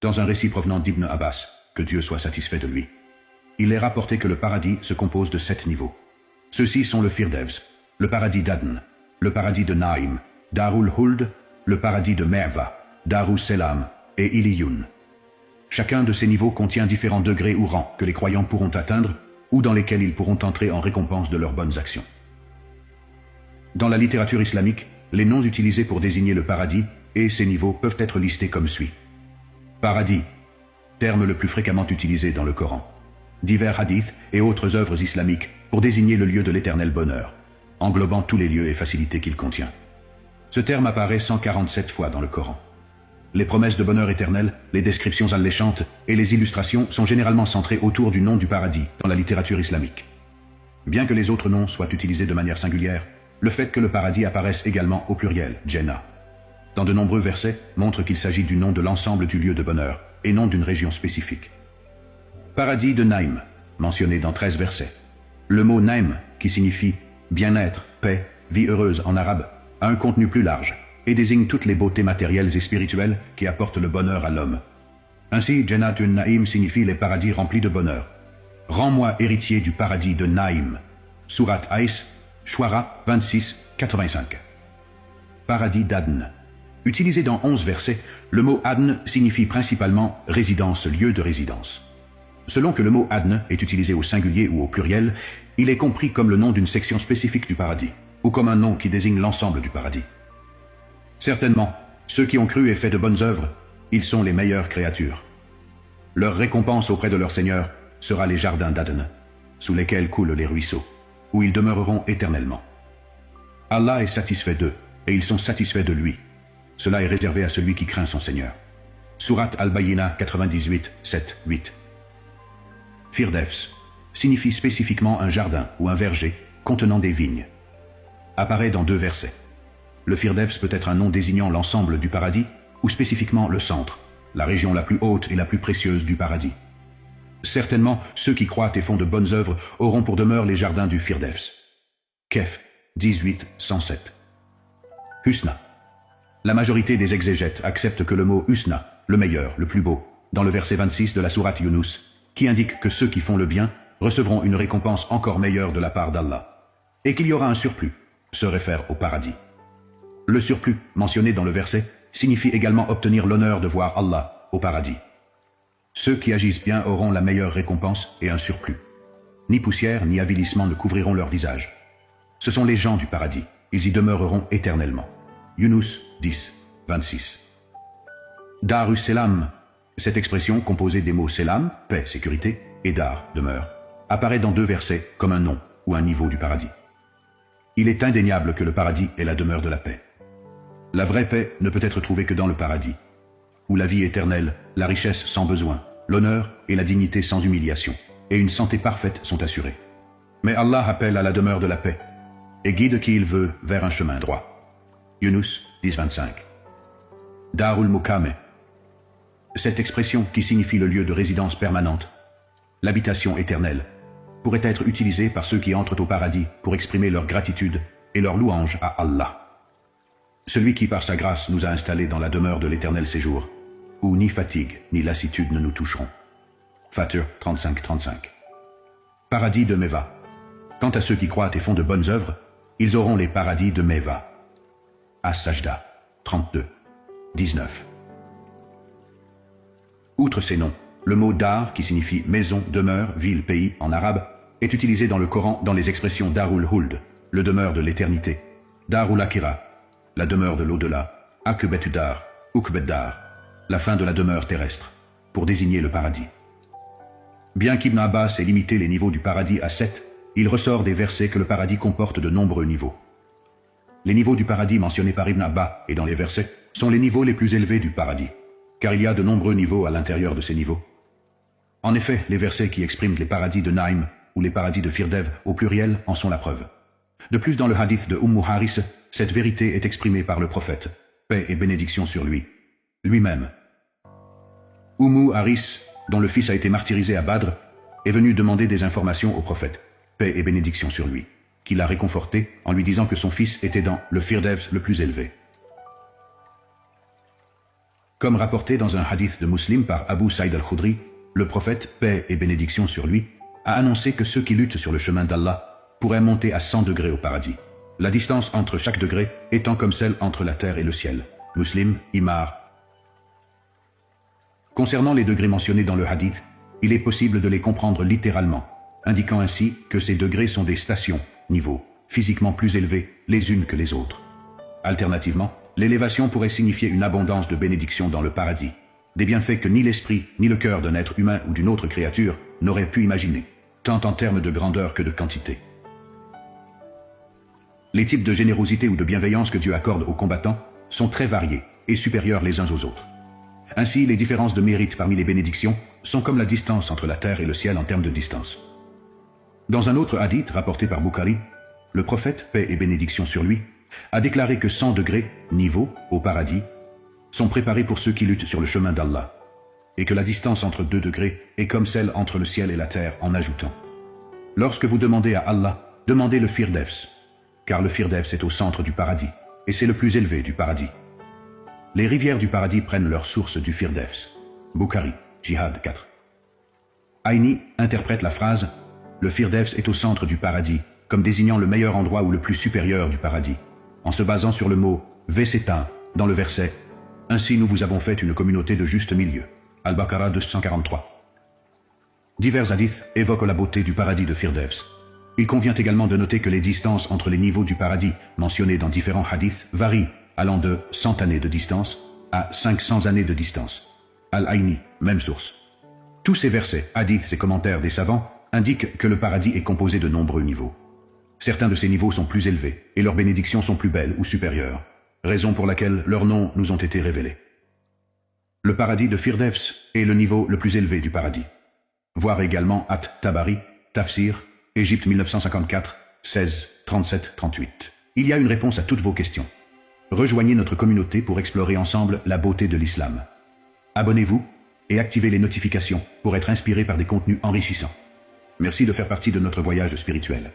Dans un récit provenant d'Ibn Abbas, que Dieu soit satisfait de lui, il est rapporté que le paradis se compose de 7 niveaux. Ceux-ci sont le Firdevs, le paradis d'Adn, le paradis de Naïm, Darul Huld, le paradis de Merva, Darus Selam et Iliyun. Chacun de ces niveaux contient différents degrés ou rangs que les croyants pourront atteindre ou dans lesquels ils pourront entrer en récompense de leurs bonnes actions. Dans la littérature islamique, les noms utilisés pour désigner le paradis et ses niveaux peuvent être listés comme suit. Paradis, terme le plus fréquemment utilisé dans le Coran. Divers hadiths et autres œuvres islamiques pour désigner le lieu de l'éternel bonheur, englobant tous les lieux et facilités qu'il contient. Ce terme apparaît 147 fois dans le Coran. Les promesses de bonheur éternel, les descriptions alléchantes et les illustrations sont généralement centrées autour du nom du paradis dans la littérature islamique. Bien que les autres noms soient utilisés de manière singulière, le fait que le paradis apparaisse également au pluriel, Jannah, dans de nombreux versets, montre qu'il s'agit du nom de l'ensemble du lieu de bonheur et non d'une région spécifique. Paradis de Naïm, mentionné dans 13 versets. Le mot Naïm, qui signifie bien-être, paix, vie heureuse en arabe, a un contenu plus large et désigne toutes les beautés matérielles et spirituelles qui apportent le bonheur à l'homme. Ainsi, Jannatun Naïm signifie les paradis remplis de bonheur. Rends-moi héritier du paradis de Naïm. Surat Aïs, Shuara 26, 85. Paradis d'Adn. Utilisé dans 11 versets, le mot Adn signifie principalement résidence, lieu de résidence. Selon que le mot Adn est utilisé au singulier ou au pluriel, il est compris comme le nom d'une section spécifique du paradis, ou comme un nom qui désigne l'ensemble du paradis. Certainement, ceux qui ont cru et fait de bonnes œuvres, ils sont les meilleures créatures. Leur récompense auprès de leur Seigneur sera les jardins d'Adn, sous lesquels coulent les ruisseaux, où ils demeureront éternellement. Allah est satisfait d'eux, et ils sont satisfaits de lui. Cela est réservé à celui qui craint son Seigneur. Surat Al-Bayyina 98, 7, 8. Firdevs signifie spécifiquement un jardin ou un verger contenant des vignes. Apparaît dans 2 versets. Le Firdevs peut être un nom désignant l'ensemble du paradis ou spécifiquement le centre, la région la plus haute et la plus précieuse du paradis. Certainement, ceux qui croient et font de bonnes œuvres auront pour demeure les jardins du Firdevs. Kef 18, 107. Husna. La majorité des exégètes acceptent que le mot Husna, le meilleur, le plus beau, dans le verset 26 de la sourate Yunus, qui indique que ceux qui font le bien recevront une récompense encore meilleure de la part d'Allah, et qu'il y aura un surplus, se réfère au paradis. Le surplus, mentionné dans le verset, signifie également obtenir l'honneur de voir Allah au paradis. Ceux qui agissent bien auront la meilleure récompense et un surplus. Ni poussière ni avilissement ne couvriront leur visage. Ce sont les gens du paradis, ils y demeureront éternellement. Yunus 10, 26. Darus Selam, cette expression composée des mots Selam, paix, sécurité, et Dar, demeure, apparaît dans 2 versets comme un nom ou un niveau du paradis. Il est indéniable que le paradis est la demeure de la paix. La vraie paix ne peut être trouvée que dans le paradis, où la vie éternelle, la richesse sans besoin, l'honneur et la dignité sans humiliation, et une santé parfaite sont assurées. Mais Allah appelle à la demeure de la paix, et guide qui il veut vers un chemin droit. Yunus 10, 25. Darul Mukame. Cette expression qui signifie le lieu de résidence permanente, l'habitation éternelle, pourrait être utilisée par ceux qui entrent au paradis pour exprimer leur gratitude et leur louange à Allah. Celui qui par sa grâce nous a installés dans la demeure de l'éternel séjour, où ni fatigue ni lassitude ne nous toucheront. Fatir 35, 35. Paradis de Meva. Quant à ceux qui croient et font de bonnes œuvres, ils auront les paradis de Meva. As-Sajda 32, 19. Outre ces noms, le mot Dar, qui signifie maison, demeure, ville, pays en arabe, est utilisé dans le Coran dans les expressions Darul Huld, le demeure de l'éternité, Darul Akira, la demeure de l'au-delà, Akbetu Dar, Ukbet Dar, la fin de la demeure terrestre, pour désigner le paradis. Bien qu'Ibn Abbas ait limité les niveaux du paradis à 7, il ressort des versets que le paradis comporte de nombreux niveaux. Les niveaux du paradis mentionnés par Ibn Abbas et dans les versets sont les niveaux les plus élevés du paradis, car il y a de nombreux niveaux à l'intérieur de ces niveaux. En effet, les versets qui expriment les paradis de Naïm ou les paradis de Firdev au pluriel en sont la preuve. De plus, dans le hadith de Haris, cette vérité est exprimée par le prophète, paix et bénédiction sur lui, lui-même. Haris, dont le fils a été martyrisé à Badr, est venu demander des informations au prophète, paix et bénédiction sur lui, qui l'a réconforté en lui disant que son fils était dans le Firdevs le plus élevé. Comme rapporté dans un hadith de Muslim par Abu Saïd al-Khudri, le prophète, paix et bénédiction sur lui, a annoncé que ceux qui luttent sur le chemin d'Allah pourraient monter à 100 degrés au paradis, la distance entre chaque degré étant comme celle entre la terre et le ciel. Muslim, Imar. Concernant les degrés mentionnés dans le hadith, il est possible de les comprendre littéralement, indiquant ainsi que ces degrés sont des stations, niveaux, physiquement plus élevés les unes que les autres. Alternativement, l'élévation pourrait signifier une abondance de bénédictions dans le paradis, des bienfaits que ni l'esprit ni le cœur d'un être humain ou d'une autre créature n'auraient pu imaginer, tant en termes de grandeur que de quantité. Les types de générosité ou de bienveillance que Dieu accorde aux combattants sont très variés et supérieurs les uns aux autres. Ainsi, les différences de mérite parmi les bénédictions sont comme la distance entre la terre et le ciel en termes de distance. Dans un autre hadith rapporté par Bukhari, le prophète, paix et bénédiction sur lui, a déclaré que 100 degrés, niveaux, au paradis, sont préparés pour ceux qui luttent sur le chemin d'Allah, et que la distance entre 2 degrés est comme celle entre le ciel et la terre, en ajoutant: lorsque vous demandez à Allah, demandez le Firdevs, car le Firdevs est au centre du paradis, et c'est le plus élevé du paradis. Les rivières du paradis prennent leur source du Firdevs. Bukhari, Jihad 4. Aini interprète la phrase « Le Firdevs est au centre du paradis » comme désignant le meilleur endroit ou le plus supérieur du paradis, en se basant sur le mot « Veseta » dans le verset « Ainsi nous vous avons fait une communauté de juste milieu » Al-Baqarah 243. Divers hadiths évoquent la beauté du paradis de Firdevs. Il convient également de noter que les distances entre les niveaux du paradis mentionnés dans différents hadiths varient, allant de 100 années de distance à 500 années de distance. Al-Aini, même source. Tous ces versets, hadiths et commentaires des savants indiquent que le paradis est composé de nombreux niveaux. Certains de ces niveaux sont plus élevés et leurs bénédictions sont plus belles ou supérieures, raison pour laquelle leurs noms nous ont été révélés. Le paradis de Firdevs est le niveau le plus élevé du paradis. Voir également At-Tabari, Tafsir, Égypte 1954, 16, 37, 38. Il y a une réponse à toutes vos questions. Rejoignez notre communauté pour explorer ensemble la beauté de l'islam. Abonnez-vous et activez les notifications pour être inspiré par des contenus enrichissants. Merci de faire partie de notre voyage spirituel.